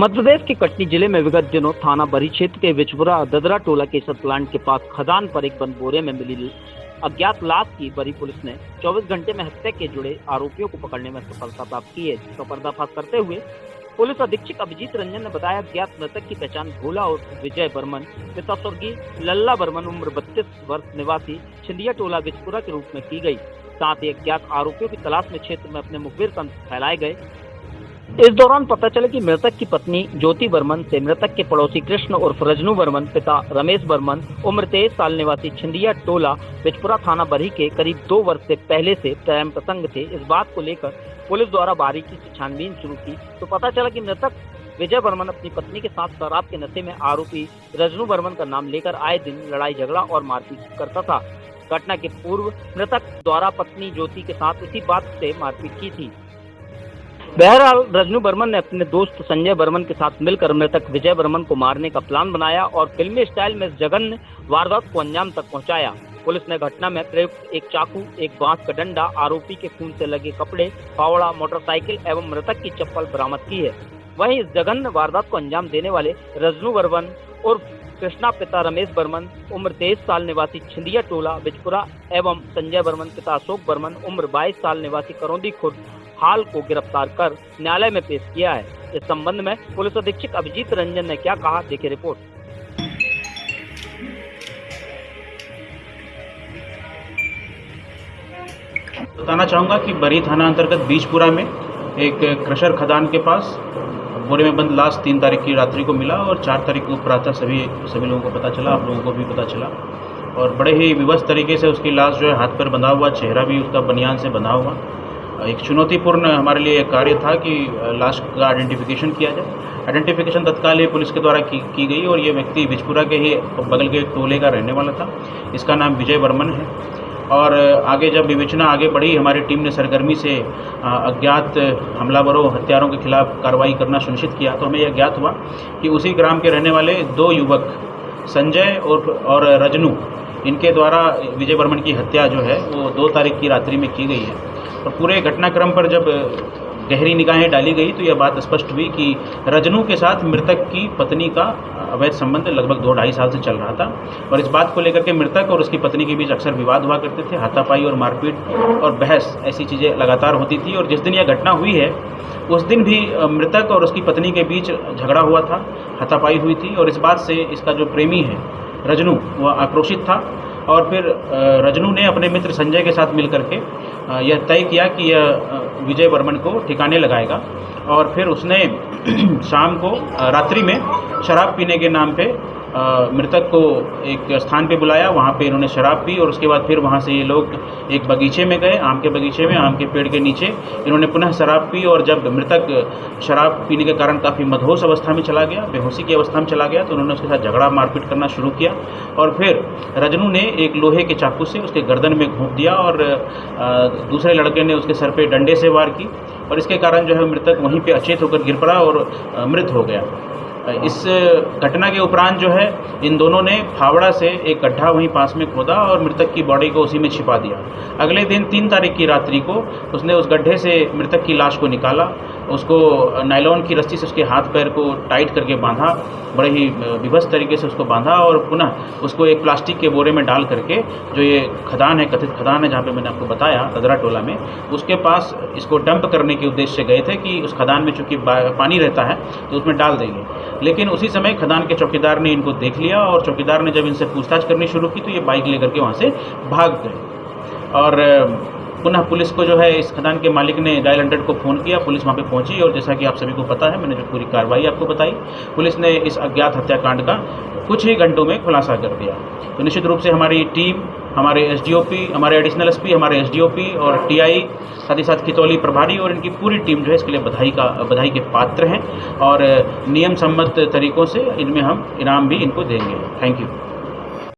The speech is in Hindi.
मध्य प्रदेश के कटनी जिले में विगत दिनों थाना बरी क्षेत्र के विचपुरा ददरा टोला केसर प्लांट के पास खदान पर एक बंद बोरे में मिली अज्ञात लाश की बरी पुलिस ने 24 घंटे में हत्या के जुड़े आरोपियों को पकड़ने में सफलता प्राप्त की है, जिसका पर्दाफाश करते हुए पुलिस अधीक्षक अभिजीत रंजन ने बताया अज्ञात मृतक की पहचान भोला और विजय बर्मन पिता स्वर्गीय लल्ला बर्मन उम्र 32 वर्ष निवासी छिंदिया टोला विचपुरा के रूप में की गई। साथ ही अज्ञात आरोपियों की तलाश में क्षेत्र में अपने मुखबिर तंत्र फैलाए गए। इस दौरान पता चला कि मृतक की पत्नी ज्योति बर्मन से मृतक के पड़ोसी कृष्ण उर्फ रजनू बर्मन पिता रमेश बर्मन उम्र 23 साल निवासी छिंदिया टोला विचपुरा थाना बरही के करीब 2 वर्ष से पहले से प्रेम प्रसंग थे। इस बात को लेकर पुलिस द्वारा बारीकी से छानबीन शुरू की तो पता चला कि मृतक विजय बर्मन अपनी पत्नी के साथ शराब के नशे में आरोपी रजनू बर्मन का नाम लेकर आए दिन लड़ाई झगड़ा और मारपीट करता था। घटना के पूर्व मृतक द्वारा पत्नी ज्योति के साथ इसी बात से मारपीट की थी। बहरहाल रजनू बर्मन ने अपने दोस्त संजय बर्मन के साथ मिलकर मृतक विजय बर्मन को मारने का प्लान बनाया और फिल्मी स्टाइल में जघन्य वारदात को अंजाम तक पहुंचाया। पुलिस ने घटना में प्रयुक्त एक चाकू, एक बांस का डंडा, आरोपी के खून से लगे कपड़े, फावड़ा, मोटरसाइकिल एवं मृतक की चप्पल बरामद की है। वहीं इस जघन्य वारदात को अंजाम देने वाले रजनू बर्मन उर्फ कृष्णा पिता रमेश बर्मन उम्र 23 साल निवासी छिंदिया टोला बिचपुरा एवं संजय बर्मन पिता अशोक बर्मन उम्र 22 साल निवासी करौंदी खुर्द हाल को गिरफ्तार कर न्यायालय में पेश किया है। इस संबंध में पुलिस अधीक्षक अभिजीत रंजन ने क्या कहा, देखिए रिपोर्ट। बताना चाहूँगा कि बरी थाना अंतर्गत बीजपुरा में एक क्रशर खदान के पास बोरे में बंद लाश 3 तारीख की रात्रि को मिला और 4 तारीख को प्रातः सभी लोगों को पता चला, आप लोगों को भी पता चला। और बड़े ही विवश तरीके से उसकी लाश जो है हाथ पर बंधा हुआ, चेहरा भी उसका बनियान से बंधा हुआ। एक चुनौतीपूर्ण हमारे लिए एक कार्य था कि लाश का आइडेंटिफिकेशन किया जाए। आइडेंटिफिकेशन तत्काल ही पुलिस के द्वारा की गई और ये व्यक्ति बिचपुरा के ही बगल के टोले का रहने वाला था। इसका नाम विजय बर्मन है। और आगे जब विवेचना आगे बढ़ी, हमारी टीम ने सरगर्मी से अज्ञात हमलावरों हत्यारों के खिलाफ कार्रवाई करना सुनिश्चित किया तो हमें यह ज्ञात हुआ कि उसी ग्राम के रहने वाले 2 युवक संजय और रजनू, इनके द्वारा विजय बर्मन की हत्या जो है वो 2 तारीख की रात्रि में की गई है। और पूरे घटनाक्रम पर जब गहरी निगाहें डाली गई तो यह बात स्पष्ट हुई कि रजनू के साथ मृतक की पत्नी का अवैध संबंध लगभग 2-2.5 साल से चल रहा था। और इस बात को लेकर के मृतक और उसकी पत्नी के बीच अक्सर विवाद हुआ करते थे, हाथापाई और मारपीट और बहस, ऐसी चीज़ें लगातार होती थी। और जिस दिन यह घटना हुई है उस दिन भी मृतक और उसकी पत्नी के बीच झगड़ा हुआ था, हाथापाई हुई थी। और इस बात से इसका जो प्रेमी है रजनू, वह आक्रोशित था। और फिर रजनू ने अपने मित्र संजय के साथ मिलकर के यह तय किया कि यह विजय बर्मन को ठिकाने लगाएगा। और फिर उसने शाम को रात्रि में शराब पीने के नाम पे मृतक को एक स्थान पे बुलाया, वहाँ पे इन्होंने शराब पी और उसके बाद फिर वहाँ से ये लोग एक बगीचे में गए, आम के बगीचे में, आम के पेड़ के नीचे इन्होंने पुनः शराब पी। और जब मृतक शराब पीने के कारण काफ़ी मदहोश अवस्था में चला गया, बेहोशी की अवस्था में चला गया, तो उन्होंने उसके साथ झगड़ा मारपीट करना शुरू किया। और फिर रजनू ने एक लोहे के चाकू से उसके गर्दन में घोंप दिया और दूसरे लड़के ने उसके सर पे डंडे से वार की और इसके कारण जो है मृतक वहीं पे अचेत होकर गिर पड़ा और मृत हो गया। इस घटना के उपरांत जो है इन दोनों ने फावड़ा से एक गड्ढा वहीं पास में खोदा और मृतक की बॉडी को उसी में छिपा दिया। अगले दिन 3 तारीख की रात्रि को उसने उस गड्ढे से मृतक की लाश को निकाला, उसको नायलॉन की रस्सी से उसके हाथ पैर को टाइट करके बांधा, बड़े ही विभत्स तरीके से उसको बांधा और पुनः उसको एक प्लास्टिक के बोरे में डाल करके, जो ये खदान है, कथित खदान है जहाँ पे मैंने आपको बताया ददरा टोला में, उसके पास इसको डंप करने के उद्देश्य से गए थे कि उस खदान में चूँकि पानी रहता है तो उसमें डाल देंगे। लेकिन उसी समय खदान के चौकीदार ने इनको देख लिया और चौकीदार ने जब इनसे पूछताछ करनी शुरू की तो ये बाइक लेकर के वहाँ से भाग गए। और पुनः पुलिस को जो है इस खदान के मालिक ने डायल 100 को फ़ोन किया, पुलिस वहाँ पे पहुँची और जैसा कि आप सभी को पता है, मैंने जो पूरी कार्रवाई आपको बताई, पुलिस ने इस अज्ञात हत्याकांड का कुछ ही घंटों में खुलासा कर दिया। तो निश्चित रूप से हमारी टीम, हमारे एसडीओपी, हमारे एडिशनल एसपी, हमारे एसडीओपी और टीआई, साथ ही साथ खितौली प्रभारी और इनकी पूरी टीम जो है इसके लिए बधाई के पात्र हैं और नियम सम्मत तरीक़ों से इनमें हम इनाम भी इनको देंगे। Thank you.